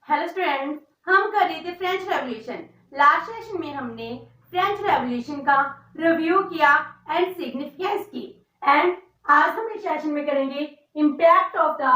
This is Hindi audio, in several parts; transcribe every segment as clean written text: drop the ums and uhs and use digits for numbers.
हेलो स्टूडेंट, हम कर रहे थे फ्रेंच रेवोल्यूशन। लास्ट सेशन में हमने फ्रेंच रेवोल्यूशन का रिव्यू किया एंड सिग्निफिकेंस की। एंड आज हम इस सेशन में करेंगे impact of the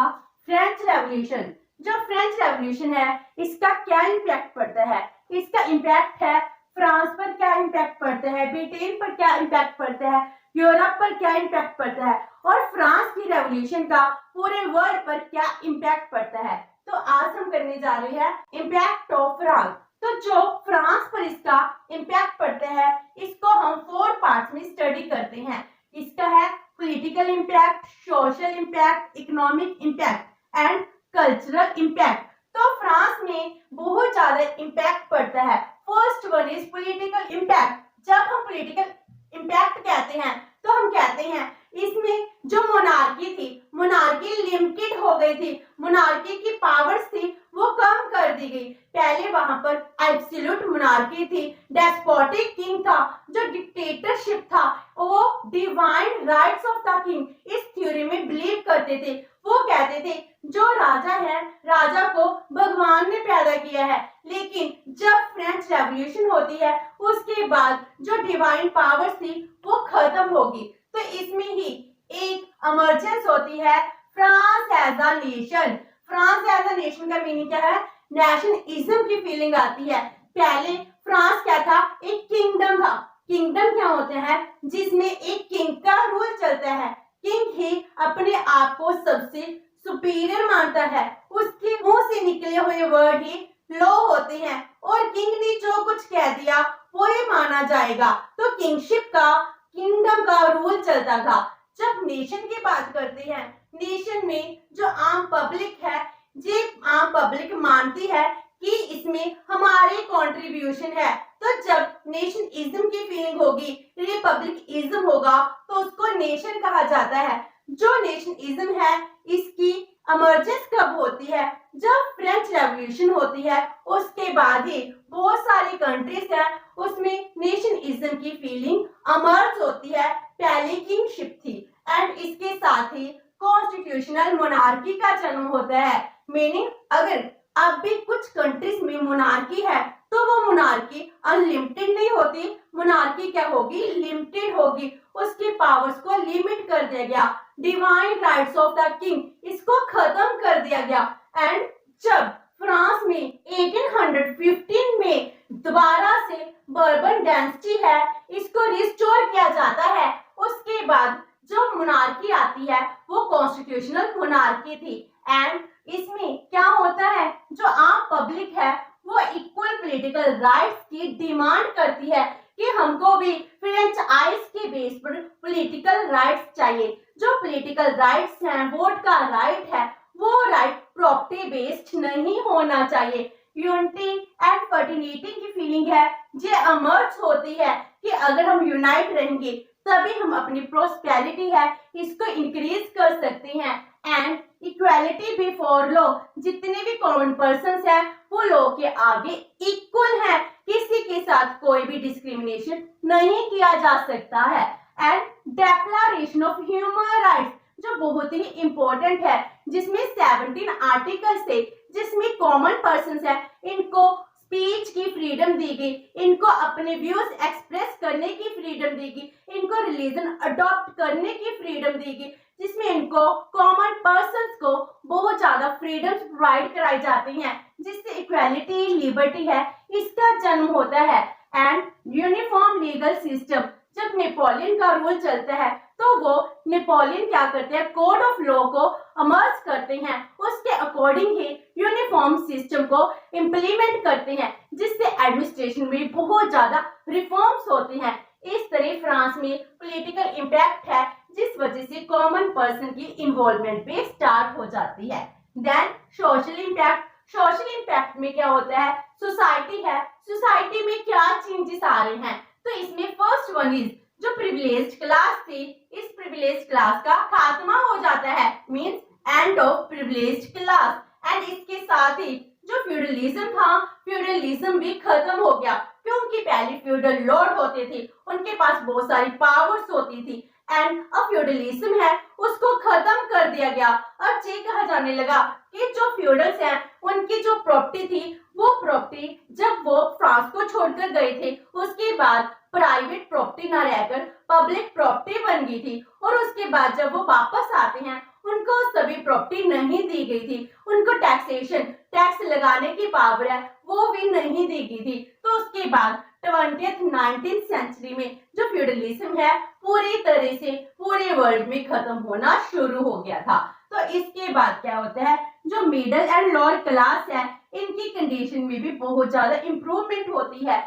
French revolution. जो फ्रेंच रेवोल्यूशन है इसका क्या इम्पैक्ट पड़ता है। इसका इम्पैक्ट है फ्रांस पर क्या इम्पैक्ट पड़ता है, ब्रिटेन पर क्या इम्पैक्ट पड़ता है, यूरोप पर क्या इम्पैक्ट पड़ता है और फ्रांस की रेवोल्यूशन का पूरे वर्ल्ड पर क्या इम्पैक्ट पड़ता है। तो आज हम करने जा रहे हैं इम्पैक्ट ऑफ फ्रांस। तो जो फ्रांस पर इसका इम्पैक्ट पड़ता है इसको हम 4 पार्ट्स में स्टडी करते हैं। इसका है political impact, social impact, economic impact and cultural impact. तो फ्रांस में बहुत ज्यादा इम्पैक्ट पड़ता है। First one is political impact. जब हम पॉलिटिकल इम्पैक्ट कहते हैं तो हम कहते हैं इसमें जो मोनार्की थी, मोनार्की लिमिटेड हो गई थी, मोनार्की की पावर्स थी वो कम कर दी गई। पहले वहां पर एब्सोल्यूट मोनार्की थी, डेस्पोटिक किंग था, जो डिक्टेटरशिप था, वो divine rights of the king इस थ्योरी में बिलीव करते थे। वो कहते थे जो राजा है, राजा को भगवान ने पैदा किया है। लेकिन जब फ्रेंच रेवोल्यूशन होती है उसके बाद जो डिवाइन पावर्स थी वो खत्म होगी। तो इसमें ही एक इमर्जेंस होती है France as a nation. France as a nation का मीनिंग क्या है? नेशनलिज्म की फीलिंग आती है। पहले फ्रांस क्या था? एक किंगडम था। किंगडम क्या होते हैं? जिसमें एक किंग का रूल चलता है। किंग ही अपने आप को सबसे सुपीरियर मानता है, उसके मुंह से निकले हुए वर्ड ही लॉ होते हैं और किंग ने जो कुछ कह दिया वो ही माना जाएगा। तो किंगशिप का, किंगडम का रूल चलता था। जब नेशन की बात करते हैं, नेशन में जो आम पब्लिक है, ये आम पब्लिक मानती है कि इसमें हमारे कंट्रीब्यूशन है। तो जब नेशनइज्म की फीलिंग होगी, रिपब्लिकिज्म होगा, तो उसको नेशन कहा जाता है। जो नेशनइज्म है इसकी इमर्जेंस कब होती है? जब फ्रेंच रेवोल्यूशन होती है उसके बाद ही बहुत सारी कंट्रीज हैं उसमें नेशनइज्म की फीलिंग इमर्ज होती है। पहले किंगशिप थी एंड इसके साथ ही कॉन्स्टिट्यूशनल मोनार्की का जन्म होता है। मीनिंग अगर अब भी कुछ कंट्रीज में मोनार्की है तो वो मोनार्की अनलिमिटेड नहीं होती, मोनार्की क्या होगी? लिमिटेड होगी। उसके पावर्स को लिमिट कर दिया गया। Divine rights of the king इसको खत्म कर दिया गया। एंड जब फ्रांस में 1815 में दोबारा से बर्बन डायनेस्टी है इसको रिस्टोर किया जाता है, उसके बाद जो मोनार्की आती है वो कॉन्स्टिट्यूशनल मोनार्की थी। एंड इसमें क्या होता है? जो आम पब्लिक है वो इक्वल पॉलिटिकल राइट्स की डिमांड करती है कि हमको भी फ्रेंच आइज के बेस पर पॉलिटिकल राइट्स चाहिए। जो पॉलिटिकल राइट्स हैं, वोट का राइट है, वो राइट प्रॉपर्टी बेस्ड नहीं होना चाहिए। यूनिटी एंड फर्टिलिटी की फीलिंग है ये इमर्ज होती है कि अगर हम यूनाइट रहेंगे तभी हम अपनी प्रोस्पेरिटी है इसको इंक्रीज कर सकते हैं। एंड इक्वालिटी बिफोर लॉ, जितने भी कॉमन पर्संस हैं वो लॉ के आगे इक्वल है, किसी के साथ कोई भी डिस्क्रिमिनेशन नहीं किया जा सकता है। And declaration of human rights जो बहुत ही इंपॉर्टेंट है, जिसमें 17 आर्टिकल्स थे, जिसमें कॉमन पर्संस है इनको स्पीच की फ्रीडम दी गई, इनको अपने व्यूज एक्सप्रेस करने की फ्रीडम दी गई, इनको रिलीजन अडॉप्ट करने की फ्रीडम दी गई, जिसमें इनको कॉमन पर्संस को बहुत ज्यादा फ्रीडम्स प्रोवाइड कराई जाती हैं, जिससे इक्वालिटी लिबर्टी है इसका जन्म होता है। एंड यूनिफॉर्म लीगल सिस्टम, जब नेपोलियन का रूल चलता है तो वो नेपोलियन क्या करते हैं? कोड ऑफ लॉ को अमर्ज करते हैं, उसके अकॉर्डिंग ही यूनिफॉर्म सिस्टम को इम्प्लीमेंट करते हैं, जिससे एडमिनिस्ट्रेशन में बहुत ज्यादा रिफॉर्म्स होते हैं। इस तरह फ्रांस में पॉलिटिकल इम्पैक्ट है जिस वजह से कॉमन पर्सन की इन्वॉल्वमेंट भी स्टार्ट हो जाती है। Then social impact. Social impact में क्या होता है? सोसाइटी है, सोसाइटी में क्या चेंजेस आ रहे हैं? तो इसमें फर्स्ट वन इज जो प्रिविलेज्ड क्लास थी, इस प्रिविलेज्ड क्लास का खात्मा हो जाता है, means end of privileged class. And इसके साथ ही जो फ्यूडलिज्म था, फ्यूडलिज्म भी खत्म हो गया, क्योंकि पहले फ्यूडल लॉर्ड होते थे, उनके पास बहुत सारी पावर्स होती थी। एंड फ्यूडलिज्म है उसको खत्म कर दिया गया। अब ये कहा जाने लगा कि जो फ्यूडल्स हैं उनकी जो प्रॉपर्टी थी वो प्रॉपर्टी जब वो फ्रांस को छोड़कर गए थे उसके बाद प्राइवेट प्रॉपर्टी ना रहकर पब्लिक प्रॉपर्टी बन गई थी, और उसके बाद जब वो वापस आते हैं उनको सभी प्रॉपर्टी नहीं दी गई थी, उनको टैक्स लगाने की पावर है वो भी नहीं दी गई थी। तो उसके बाद 19th सेंचुरी में जो फ्यूडलिज्म है पूरी तरह से पूरे वर्ल्ड में खत्म होना शुरू हो गया था। तो इसके बाद क्या होता है, जो मिडिल एंड लोअर क्लास है इनकी कंडीशन में भी बहुत ज्यादा इंप्रूवमेंट होती है,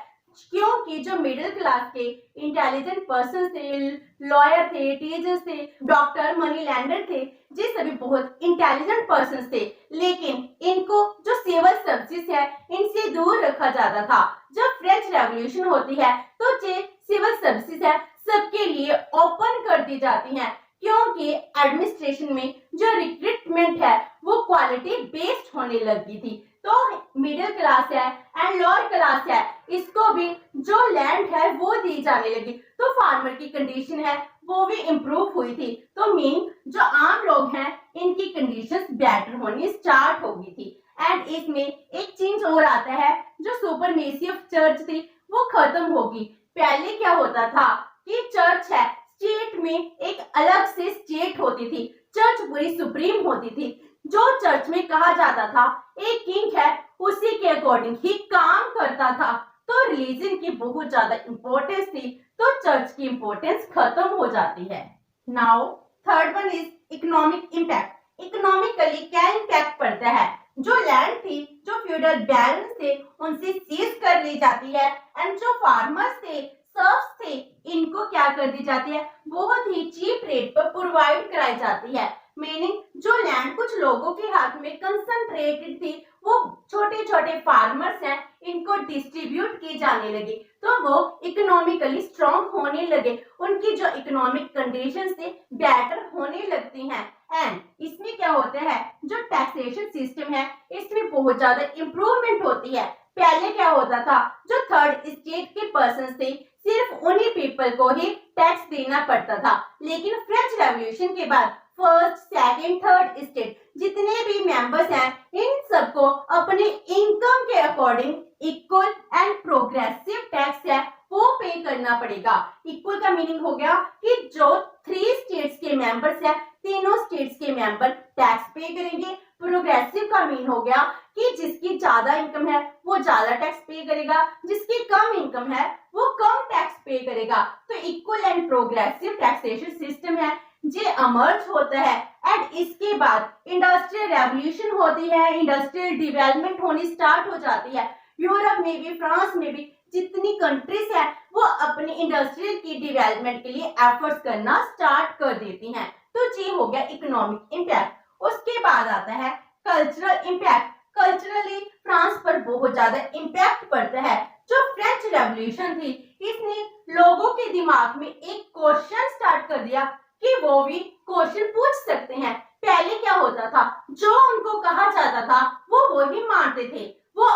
क्योंकि जो मिडिल क्लास के इंटेलिजेंट पर्सन थे, लॉयर थे, टीचर्स थे, डॉक्टर, मनी लैंडर थे, ये सभी बहुत इंटेलिजेंट पर्सन थे, लेकिन इनको जो सिविल सर्विसेज है इनसे दूर रखा जाता था। जब फ्रेंच रेवोल्यूशन होती है तो ये सिविल सर्विसेज है सबके लिए ओपन कर दी जाती हैं, क्योंकि एडमिनिस्ट्रेशन में जो रिक्रूटमेंट है वो क्वालिटी बेस्ड होने लगी थी। तो मिडिल क्लास है एंड लोअर क्लास है इसको भी जो लैंड है वो दी जाने लगी, तो फार्मर की कंडीशन है वो भी इम्प्रूव हुई थी। तो मीन जो आम लोग हैं इनकी कंडीशंस बेटर होनी स्टार्ट हो गई थी। एंड इसमें एक चेंज और आता है, जो सुपरमेसी ऑफ चर्च थी वो खत्म होगी। पहले क्या होता था कि चर्च है स्टेट में एक अलग से स्टेट होती थी, चर्च पूरी सुप्रीम होती थी। जो चर्च में कहा जाता था एक किंग है उसी के अकॉर्डिंग ही काम करता था, तो रिलीजन की बहुत ज्यादा इंपॉर्टेंस थी, तो चर्च की इंपॉर्टेंस खत्म हो जाती है। Now third one is economic impact. Economically क्या इम्पैक्ट पड़ता है, जो लैंड थी जो फ्यूडल बैरन्स थे उनसे सीज कर ली जाती है, एंड जो फार्मर्स थे, सर्व्स थे, इनको क्या कर दी जाती है, बहुत ही चीप रेट पर प्रोवाइड कराई जाती है। मीनिंग जो लैंड कुछ लोगों के हाथ में कंसंट्रेटेड थी वो छोटे छोटे फार्मर्स हैं इनको डिस्ट्रीब्यूट की जाने लगी, तो वो इकोनॉमिकली स्ट्रॉन्ग होने लगे, उनकी जो इकोनॉमिक कंडीशंस थे बेटर होने लगती हैं। एंड इसमें क्या होता है, जो टैक्सेशन सिस्टम है इसमें बहुत ज्यादा इंप्रूवमेंट होती है। पहले क्या होता था, जो थर्ड स्टेट के पर्सन थे सिर्फ उन्हीं पीपल को ही टैक्स देना पड़ता था, लेकिन फ्रेंच रेवोल्यूशन के बाद फर्स्ट, सेकंड, थर्ड स्टेट जितने भी मेंबर्स हैं इन सबको अपने इनकम के according equal and progressive tax है वो पे करना पड़ेगा। इक्वल का मीनिंग हो गया कि जो 3 स्टेट्स के मेंबर्स हैं तीनों स्टेट्स के मेंबर टैक्स पे करेंगे। प्रोग्रेसिव का मीन हो गया कि जिसकी ज्यादा इनकम है वो ज्यादा टैक्स पे करेगा, जिसकी कम इनकम है वो कम टैक्स पे करेगा। तो equal and progressive taxation system है जे अमर्ज होता है। एंड इसके बाद इंडस्ट्रियल रेवोल्यूशन होती है, इंडस्ट्रियल डेवलपमेंट होनी स्टार्ट हो जाती है। यूरोप में भी, फ्रांस में भी जितनी कंट्रीज है वो अपनी इंडस्ट्रियल की डेवलपमेंट के लिए एफर्ट्स करना स्टार्ट कर देती हैं। तो ये हो गया इकोनॉमिक इम्पैक्ट। उसके बाद आता है कल्चरल इम्पैक्ट। कल्चरली फ्रांस पर बहुत ज्यादा इम्पैक्ट पड़ता है। जो फ्रेंच रेवोल्यूशन थी इसने लोगों के दिमाग में एक क्वेश्चन स्टार्ट कर दिया कि वो भी क्वेश्चन पूछ सकते हैं। पहले क्या होता था, जो उनको कहा जाता था वो वही मानते थे, वो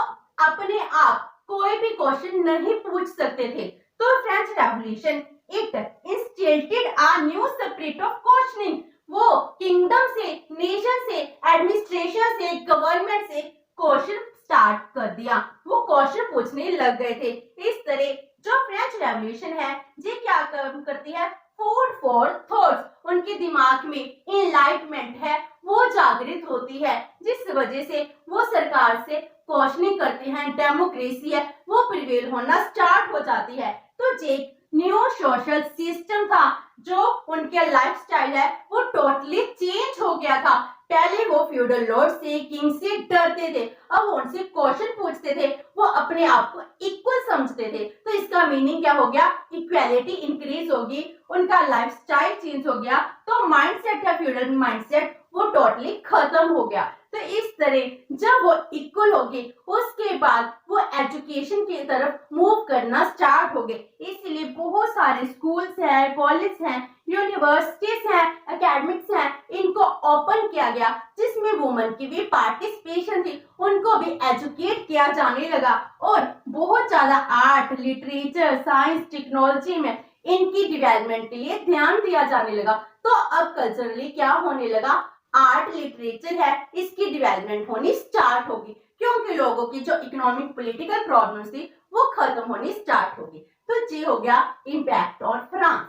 अपने आप कोई भी क्वेश्चन नहीं पूछ सकते थे। तो French revolution it instilled a new spirit of questioning. वो किंगडम से, नेशन से, एडमिनिस्ट्रेशन से, गवर्नमेंट से क्वेश्चन स्टार्ट कर दिया, वो क्वेश्चन पूछने लग गए थे। इस तरह जो फ्रेंच रेवोल्यूशन है ये क्या काम करती है, फूड फॉर थॉट्स, उनके दिमाग में इनलाइटमेंट है वो जागृत होती है, जिस वजह से वो सरकार से क्वेश्चनिंग करते हैं, डेमोक्रेसी है वो प्रिवेल होना स्टार्ट हो जाती है। तो ये न्यू सोशल सिस्टम था, जो उनके लाइफस्टाइल है वो टोटली चेंज हो गया था। पहले वो फ्यूडल लॉर्ड से, किंग से डरते थे, अब उनसे क्वेश्चन पूछते थे, वो अपने आप को इक्वल समझते थे। तो इसका मीनिंग क्या हो गया, इक्वालिटी इंक्रीज होगी, उनका लाइफस्टाइल चेंज हो गया, तो माइंडसेट है फ्यूडल माइंडसेट वो टोटली खत्म हो गया। तो इस तरह जब वो इक्वल हो गए उसके बाद वो एजुकेशन की तरफ मूव करना स्टार्ट हो गए। इसलिए बहुत सारे स्कूल्स हैं, कॉलेज हैं, यूनिवर्सिटीज हैं, एकेडमिक्स हैं, इनको ओपन किया गया, जिसमें वुमेन की भी पार्टिसिपेशन थी, उनको भी एजुकेट किया जाने लगा। और बहुत ज्यादा आर्ट, लिटरेचर, साइंस, टेक्नोलॉजी में इनकी डेवलपमेंट के लिए ध्यान दिया जाने लगा। तो अब कल्चरली क्या होने लगा, आर्ट लिटरेचर है इसकी डेवलपमेंट होनी स्टार्ट होगी, क्योंकि लोगों की जो इकोनॉमिक पॉलिटिकल प्रॉब्लम्स थी वो खत्म होनी स्टार्ट होगी। तो ये हो गया impact on France.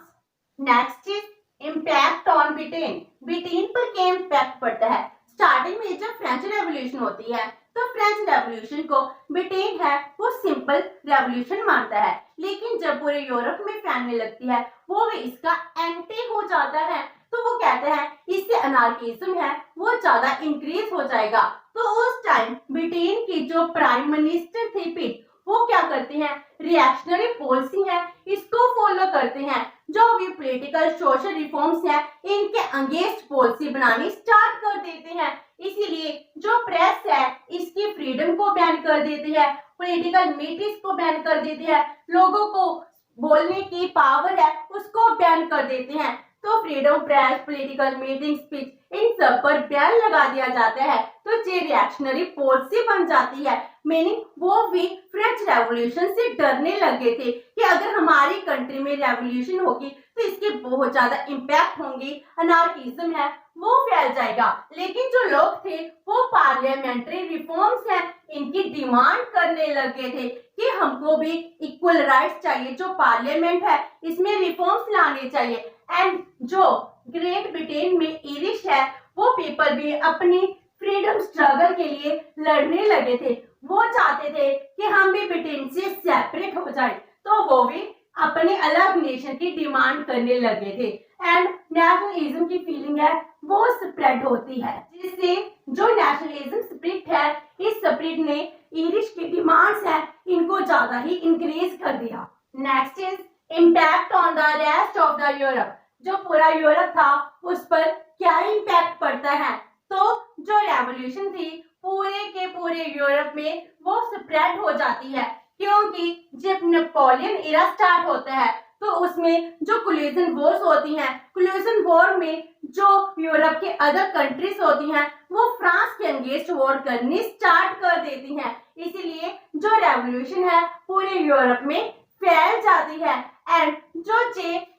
Next is impact on Britain. Britain पर क्या इम्पैक्ट पड़ता है? स्टार्टिंग में जब फ्रेंच रेवोल्यूशन होती है तो फ्रेंच रेवोल्यूशन को ब्रिटेन है वो सिंपल रेवोल्यूशन मानता है, लेकिन जब पूरे यूरोप में फैलने लगती है वो भी इसका एंटी हो जाता है। तो वो कहते हैं इससे अनार्किज्म है वो ज्यादा इंक्रीज हो जाएगा। तो उस टाइम ब्रिटेन की जो प्राइम मिनिस्टर थे पिट, वो क्या करते हैं, रिएक्शनरी पॉलिसी है इसको फॉलो करते हैं। जो भी पॉलिटिकल सोशल रिफॉर्म्स है इनके अगेंस्ट पॉलिसी बनानी स्टार्ट कर देते हैं। इसीलिए जो प्रेस है इसकी फ्रीडम को बैन कर देते हैं, पॉलिटिकल मीटिंग्स को बैन कर देते हैं, लोगों को बोलने की पावर है उसको बैन कर देते हैं। तो freedom press, political meeting, speech, इन सब पर बैन लगा दिया जाता है। तो ये रिएक्शनरी पॉलिसी बन जाती है। मीनिंग वो भी फ्रेंच रेवोल्यूशन से डरने लगे थे कि अगर हमारी कंट्री में रेवोल्यूशन होगी तो इसके बहुत ज्यादा इम्पैक्ट होंगे, अनार्किज्म है वो फैल जाएगा। लेकिन जो लोग थे वो पार्लियामेंट्री रिफॉर्म्स है इनकी डिमांड करने लगे थे कि हमको भी इक्वल राइट्स चाहिए, जो पार्लियामेंट है इसमें रिफॉर्म्स लाने चाहिए। एंड जो ग्रेट ब्रिटेन में इरिश है वो पीपल भी अपनी फ्रीडम स्ट्रगल के लिए लड़ने लगे थे। वो चाहते थे कि हम भी ब्रिटेन से सेपरेट हो जाए, तो वो भी अपने अलग नेशन की डिमांड करने लगे थे। एंड नेशनलिज्म की फीलिंग है वो स्प्रेड होती है, जिससे जो नेशनलिज्म स्पिरिट है इस स्पिरिट ने इरिश की डिमांड्स है इनको ज्यादा ही इंक्रीज कर दिया। Next is impact on the rest of the Europe. जो पूरा यूरोप था उस पर क्या इम्पैक्ट पड़ता है? तो जो रेवोल्यूशन थी पूरे के पूरे यूरोप में वो स्प्रेड हो जाती है, क्योंकि जब नेपोलियन इरा स्टार्ट होता है तो उसमें जो कोलिजन वॉर्स होती हैं, कोलिजन वॉर में जो यूरोप के अदर कंट्रीज होती हैं वो फ्रांस के अगेंस्ट वॉर करनी स्टार्ट कर देती हैं। इसीलिए जो रेवोल्यूशन है पूरे यूरोप में फैल जाती है। एंड जो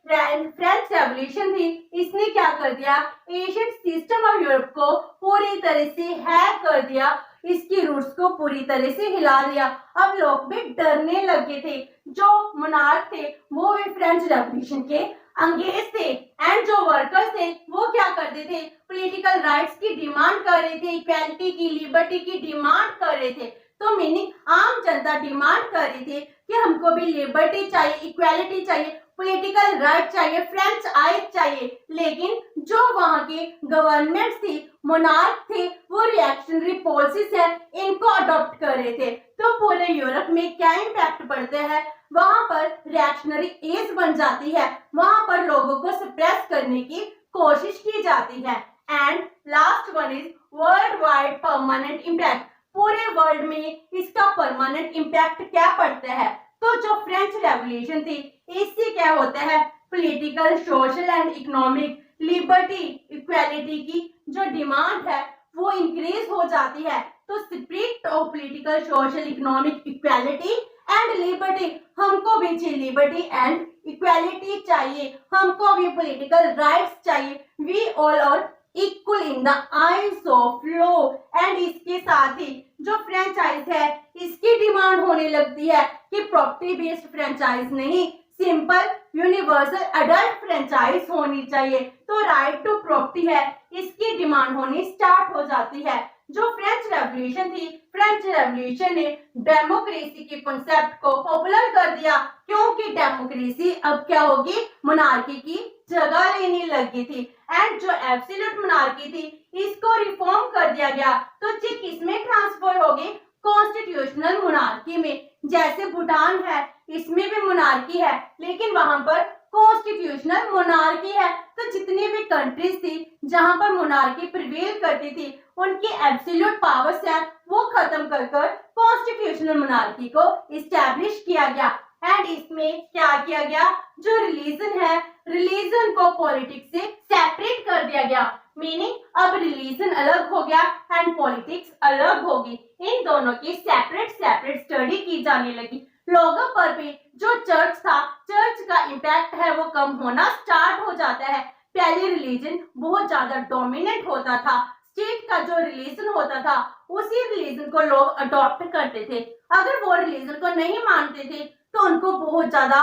फ्रेंच रेवोल्यूशन थी इसने क्या कर दिया, एशियन सिस्टम ऑफ यूरोप को पूरी तरह से हैक कर दिया, इसकी रूट्स को पूरी तरह से हिला दिया। अब लोग भी डरने लगे थे। जो मोनार्क थे वो भी फ्रेंच रेवोल्यूशन के अंगेज थे। एंड जो वर्कर्स थे वो क्या करते थे, पॉलिटिकल राइट्स की डिमांड कर रहे थे, इक्वालिटी की, लिबर्टी की डिमांड कर रहे थे। तो मीनिंग आम जनता डिमांड कर रही थी कि हमको भी लिबर्टी चाहिए, इक्वालिटी चाहिए, पॉलिटिकल राइट चाहिए, फ्रेंच आइज चाहिए। लेकिन जो वहां के गवर्नमेंट थी, मोनार्क थे, वो रिएक्शनरी पॉलिसीज है इनको अडॉप्ट कर रहे थे। तो पूरे यूरोप में क्या इम्पैक्ट पड़ता है, वहां पर रिएक्शनरी एज बन जाती है, वहां पर लोगों को सप्रेस करने की कोशिश की जाती है। And last one is world wide permanent impact. पूरे वर्ल्ड में इसका परमानेंट इम्पैक्ट क्या पड़ता है? तो जो फ्रेंच रेवोल्यूशन थी इससे क्या होता है, political, social and economic liberty, equality की जो डिमांड है वो इंक्रीज हो जाती है। तो spirit of political, social, economic equality and liberty, हमको भी चाहिए लिबर्टी एंड इक्वालिटी चाहिए, हमको भी पॉलिटिकल राइट्स चाहिए, we all are equal in the eyes of law. And इसके साथ ही जो फ्रेंचाइज है इसकी डिमांड होने लगती है कि प्रॉपर्टी बेस्ड फ्रेंचाइज नहीं, सिंपल यूनिवर्सल अडल्ट फ्रेंचाइज होनी चाहिए। तो राइट टू प्रॉपर्टी है इसकी डिमांड होनी स्टार्ट हो जाती है। जो फ्रेंच रेवोल्यूशन थी, फ्रेंच रेवोल्यूशन ने डेमोक्रेसी के कॉन्सेप्ट को पॉपुलर कर दिया, क्योंकि डेमोक्रेसी अब क्या होगी, मोनार्की की जगह लेने लगी थी। एंड जो एब्सोल्यूट मोनार्की थी इसको रिफॉर्म कर दिया गया। तो ये किसमें ट्रांसफर होगी, कॉन्स्टिट्यूशनल मोनार्की में। जैसे भूटान है इसमें भी मोनार्की है लेकिन वहां पर कॉन्स्टिट्यूशनल मोनार्की है। तो जितनी भी कंट्रीज थी जहां पर मोनार्की प्रिवेल करती थी उनकी एब्सोल्यूट पावर्स है वो खत्म कर कॉन्स्टिट्यूशनल मोनार्की को इस्टेब्लिश किया गया। एंड इसमें क्या किया गया, जो रिलीजन है, रिलीजन को पॉलिटिक्स से सेपरेट कर दिया गया। मीनिंग अब रिलीजन अलग हो गया एंड पॉलिटिक्स अलग होगी। इन दोनों की सेपरेट सेपरेट स्टडी की जाने लगी। लोगों पर भी जो चर्च था, चर्च का इम्पैक्ट है वो कम होना स्टार्ट हो जाता है। पहले रिलीजन बहुत ज्यादा डोमिनेंट होता था, स्टेट का जो रिलीजन होता था उसी रिलीजन को लोग अडॉप्ट करते थे। अगर वो रिलीजन को नहीं मानते थे तो उनको बहुत ज्यादा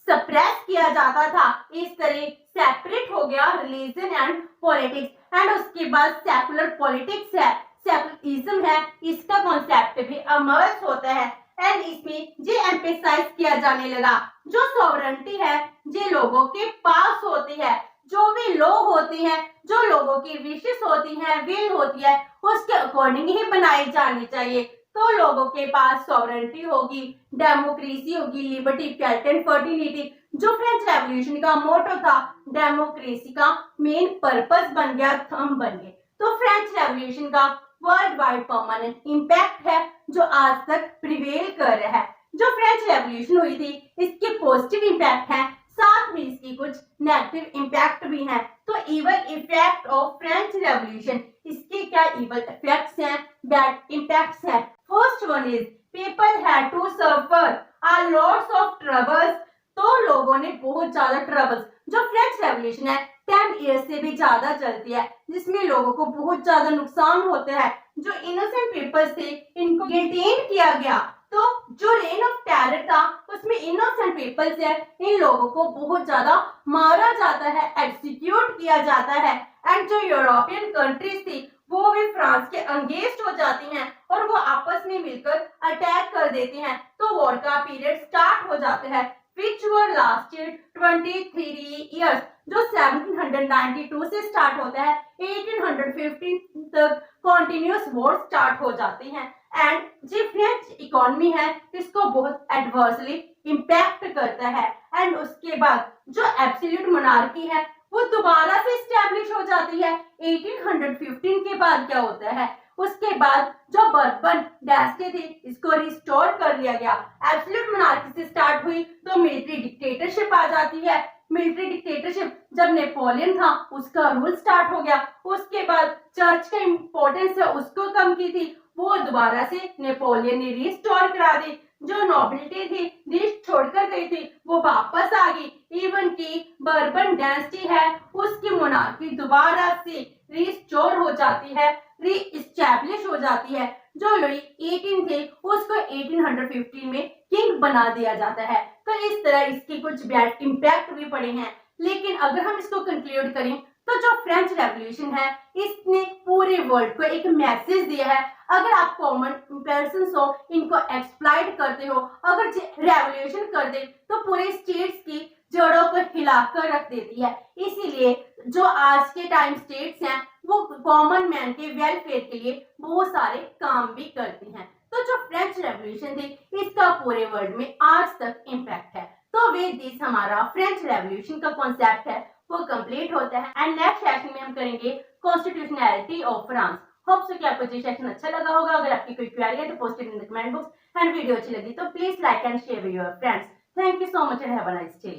सप्रेस किया जाता था। इस तरह सेपरेट हो गया रिलीजन एंड पॉलिटिक्स। एंड उसके बाद सेकुलर पॉलिटिक्स है, सेकुलरिज्म है, इसका कॉन्सेप्ट भी अमर्ज होता है। एंड इसमें ये एम्फेसाइज किया जाने लगा जो सॉवरेंटी है ये लोगों के पास होती है, जो भी लॉ होती है, जो लोगों की विशेष होती है, विल होती है, उसके अकॉर्डिंग ही बनाई जानी चाहिए। तो लोगों के पास सॉवरेंटी होगी, डेमोक्रेसी होगी, लिबर्टी, इक्वालिटी एंड फर्टिलिटी। जो फ्रेंच रेवोल्यूशन का मोटो था, डेमोक्रेसी का मेन पर्पस बन गया, थंब बन गए। तो फ्रेंच रेवोल्यूशन का वर्ल्ड वाइड परमानेंट इम्पैक्ट है जो आज तक प्रिवेल कर रहा है। जो फ्रेंच रेवोल्यूशन हुई थी इसके पॉजिटिव इम्पैक्ट है, साथ में इसकी कुछ नेगेटिव इम्पैक्ट भी हैं। तो evil effect of French revolution, इसके क्या इवल इफेक्ट्स हैं, बैड इम्पैक्ट्स हैं। First one is people had to suffer a lots of troubles. तो लोगों ने बहुत ज्यादा ट्रबल्स, जो फ्रेंच रेवोल्यूशन है 10 ईयर्स से भी ज्यादा चलती है, जिसमें लोगों को बहुत ज्यादा नुकसान होता है। जो इनोसेंट पीपल्स थे इनको डिटेन किया गया। तो जो रेन ऑफ टेरर था उसमें इनोसेंट पीपल्स है, इन लोगों को बहुत ज्यादा मारा जाता है, एक्सिक्यूट किया जाता है। एंड जो यूरोपियन कंट्रीज थी वो भी फ्रांस के अंगेंस्ट हो जाती हैं और वो आपस में मिलकर अटैक कर देती हैं। तो वॉर का पीरियड स्टार्ट हो जाता है which were lasted 23 years, जो 1792 से स्टार्ट होता है 1815 तक कॉन्टिन्यूस वॉर स्टार्ट हो जाती हैं। एंड जो फ्रेंच इकोनॉमी है इसको बहुत एडवर्सली इम्पैक्ट करता है। एंड उसके बाद जो एब्सोल्यूट मोनार्की है वो दोबारा से स्टैब्लिश हो जाती है 1815 के बाद। क्या होता है उसके बाद जो बर्बन डायनेस्टी थी इसको रिस्टोर कर लिया गया। एब्सोल्यूट मोनार्की से स्टार्ट हुई तो मिलिट्री डिक्टेटरशिप आ जाती है। मिलिट्री डिक्टेटरशिप जब नेपोलियन था उसका रूल स्टार्ट हो गया। उसके बाद चर्च का इंपॉर्टेंस है उसको कम की थी, वो दोबारा से नेपोलियन ने रिस्टोर करा दी। जो नोबिलिटी थी देश छोड़कर गई थी वो वापस आ गई। इवन की बर्बन डायनेस्टी है उसकी मोनार्की दोबारा से रिस्टोर हो जाती है, रीइस्टैब्लिश हो जाती है। जो लुई 18 थे उसको 1815 में किंग बना दिया जाता है। तो इस तरह इसके कुछ बैड इम्पैक्ट भी पड़े हैं। लेकिन अगर हम इसको कंक्लूड करें तो जो फ्रेंच रेवोल्यूशन है इसने पूरे वर्ल्ड को एक मैसेज दिया है। अगर आप कॉमन पर्सन्स हो इनको एक्सप्लॉइट करते हो, अगर रेवोल्यूशन कर दे तो पूरे स्टेट्स की जड़ों को हिलाकर रख देती है। इसीलिए जो आज के टाइम स्टेट्स हैं वो कॉमन मैन के वेलफेयर के लिए बहुत सारे काम भी करती हैं। तो जो फ्रेंच रेवोल्यूशन थी इसका पूरे वर्ल्ड में आज तक इम्पैक्ट है। तो वे दिस हमारा फ्रेंच रेवोल्यूशन का कॉन्सेप्ट है वो कंप्लीट होता है। एंड नेक्स्ट सेशन में हम करेंगे constitutionality of France. Hope so कि आपको ये सेशन अच्छा लगा होगा। अगर आपकी कोई क्वेरी है तो post it in the comment box. And video अच्छी लगी तो please like and share with your friends. Thank you so much and have a nice day.